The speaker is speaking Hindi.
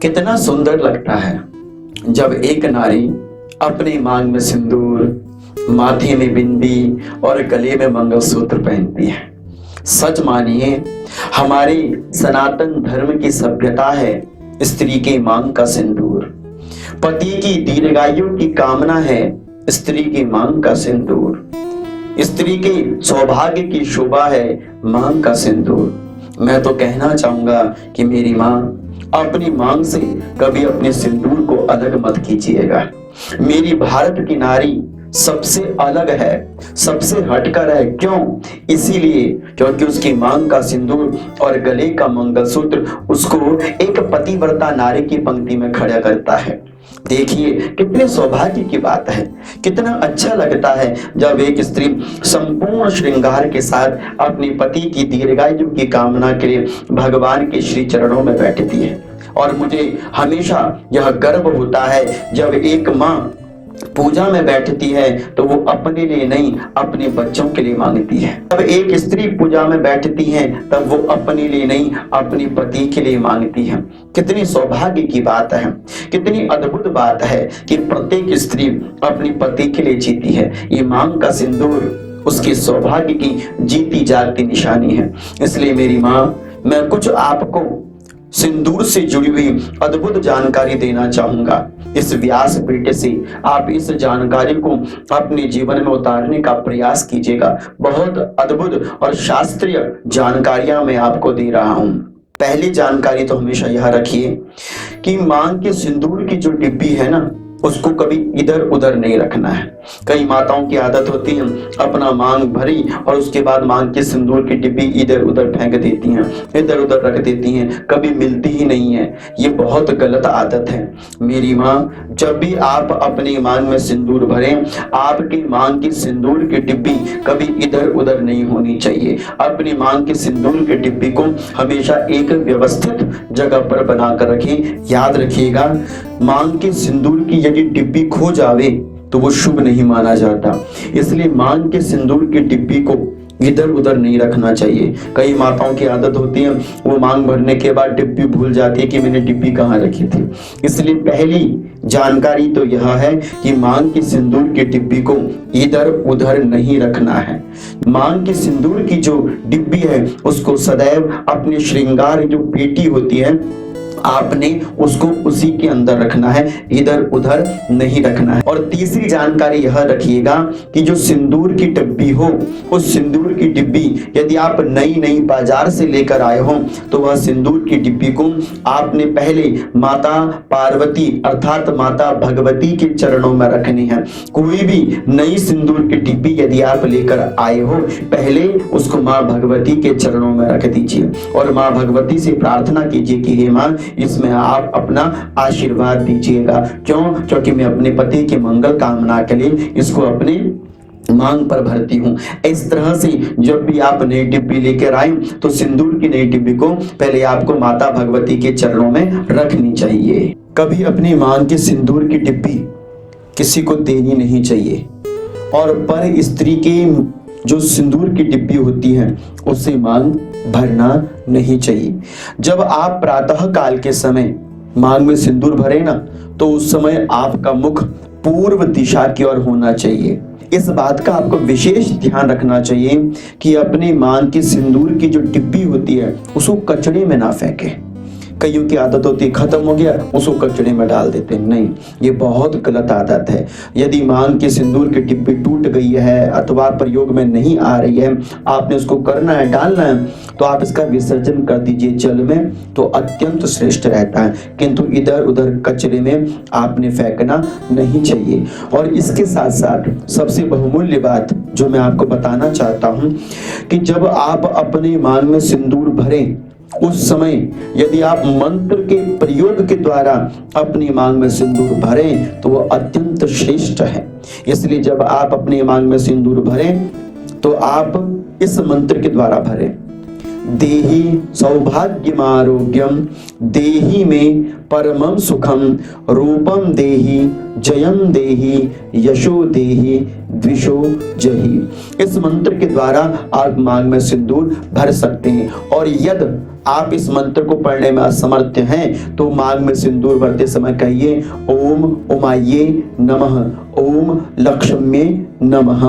कितना सुंदर लगता है जब एक नारी अपने मांग में सिंदूर, माथे में बिंदी और गले में मंगलसूत्र पहनती है। सच मानिए, हमारी सनातन धर्म की सभ्यता है स्त्री की मांग का सिंदूर। पति की दीर्घायु की कामना है स्त्री की मांग का सिंदूर। स्त्री के सौभाग्य की शोभा है मांग का सिंदूर। मैं तो कहना चाहूंगा कि मेरी मां, अपनी मांग से कभी अपने सिंदूर को अलग मत कीजिएगा। मेरी भारत की नारी सबसे अलग है, सबसे हटकर है। क्यों? इसीलिए क्योंकि उसकी मांग का सिंदूर और गले का मंगलसूत्र उसको एक पतिव्रता नारी की पंक्ति में खड़ा करता है। देखिए कितने सौभाग्य की बात है, कितना अच्छा लगता है जब एक स्त्री संपूर्ण श्रृंगार के साथ अपने पति की दीर्घायु की कामना के लिए भगवान के श्री चरणों में बैठती है। और मुझे हमेशा यह गर्व होता है जब एक माँ पूजा में बैठती है तो वो अपने लिए नहीं, अपने बच्चों के लिए मांगती है। जब एक स्त्री पूजा में बैठती है तब वो अपने लिए नहीं, अपने पति के लिए मांगती है। कितनी सौभाग्य की बात है, कितनी अद्भुत बात है कि प्रत्येक स्त्री अपने पति के लिए जीती है। ये मांग का सिंदूर उसके सौभाग्य की जीती जागती निशानी है। इसलिए मेरी माँ, मैं कुछ आपको सिंदूर से जुड़ी हुई अद्भुत जानकारी देना चाहूंगा। इस व्यासपीठ से आप इस जानकारी को अपने जीवन में उतारने का प्रयास कीजिएगा। बहुत अद्भुत और शास्त्रीय जानकारियां मैं आपको दे रहा हूं। पहली जानकारी तो हमेशा यह रखिए कि मांग के सिंदूर की जो डिब्बी है ना, उसको कभी इधर उधर नहीं रखना है। कई माताओं की आदत होती है अपना मांग भरी और उसके बाद मांग के सिंदूर की डिब्बी इधर उधर फेंक देती हैं, इधर उधर रख देती हैं, कभी मिलती ही नहीं है। ये बहुत गलत आदत है। मेरी माँ, जब भी आप अपनी मांग में सिंदूर भरें, आपकी मांग की सिंदूर की डिब्बी कभी इधर उधर नहीं होनी चाहिए। अपनी मांग के सिंदूर की डिब्बी को हमेशा एक व्यवस्थित जगह पर बनाकर रखें। याद रखिएगा, मांग के सिंदूर की यदि डिब्बी खो जावे तो वो शुभ नहीं माना जाता। इसलिए मांग के सिंदूर की डिब्बी को इधर उधर नहीं रखना चाहिए। कई माताओं की आदत होती है, वो मांग भरने के बाद डिब्बी भूल जाती है कि मैंने डिब्बी कहाँ रखी थी। इसलिए पहली जानकारी तो यह है कि मांग की सिंदूर की डिब्बी को इधर उधर नहीं रखना है। मांग की सिंदूर की जो डिब्बी है उसको सदैव अपने श्रृंगार जो पेटी होती है, आपने उसको उसी के अंदर रखना है, इधर उधर नहीं रखना है। और तीसरी जानकारी यह रखिएगा कि जो सिंदूर की डिब्बी हो, उस सिंदूर की डिब्बी यदि आप नई बाजार से लेकर आए हो तो वह सिंदूर की डिब्बी को आपने पहले माता पार्वती अर्थात माता भगवती के चरणों में रखनी है। कोई भी नई सिंदूर की डिब्बी यदि आप लेकर आए हो, पहले उसको माँ भगवती के चरणों में रख दीजिए और माँ भगवती से प्रार्थना कीजिए कि हे माँ, इसमें आप अपना आशीर्वाद दीजिएगा। क्यों? क्योंकि मैं अपने पति की मंगल कामना के लिए इसको अपने मांग पर भरती हूँ। इस तरह से जब भी आप नई डिब्बी लेकर आए तो सिंदूर की नई डिब्बी को पहले आपको माता भगवती के चरणों में रखनी चाहिए। कभी अपनी मांग के सिंदूर की डिब्बी किसी को देनी नहीं चाहिए और पर स्त्री के जो सिंदूर की डिब्बी होती है उससे मांग भरना नहीं चाहिए। जब आप प्रातः काल के समय मांग में सिंदूर भरे ना, तो उस समय आपका मुख पूर्व दिशा की ओर होना चाहिए। इस बात का आपको विशेष ध्यान रखना चाहिए कि अपनी मांग की सिंदूर की जो डिब्बी होती है उसको कचड़े में ना फेंके। कईयों की आदत होती है खत्म हो गया उसको कचड़े में डाल देते हैं। नहीं, ये बहुत गलत आदत है। यदि मांग की सिंदूर की डिब्बी टूट गई है अथवा प्रयोग में नहीं आ रही है, आपने उसको करना है, डालना है, तो आप इसका विसर्जन कर दीजिए जल में, तो अत्यंत श्रेष्ठ रहता है। किंतु इधर उधर कचरे में आपने फेंकना नहीं चाहिए। और इसके साथ साथ सबसे बहुमूल्य बात जो मैं आपको बताना चाहता हूं कि जब आप अपने मांग में सिंदूर भरें उस समय यदि आप मंत्र के प्रयोग के द्वारा अपनी मांग में सिंदूर भरें तो वह अत्यंत श्रेष्ठ है। इसलिए जब आप अपनी मांग में सिंदूर भरें तो आप इस मंत्र के द्वारा भरें। देहि सौभाग्यम आरोग्यम देहि में परमं सुखम रूपम देहि जयम देहि यशो देहि द्विषो जहि। इस मंत्र के द्वारा आप मांग में सिंदूर भर सकते हैं। और यद आप इस मंत्र को पढ़ने में असमर्थ हैं तो मांग में सिंदूर भरते समय कहिए ओम उमाये नमः, ओम लक्ष्म्ये नमः।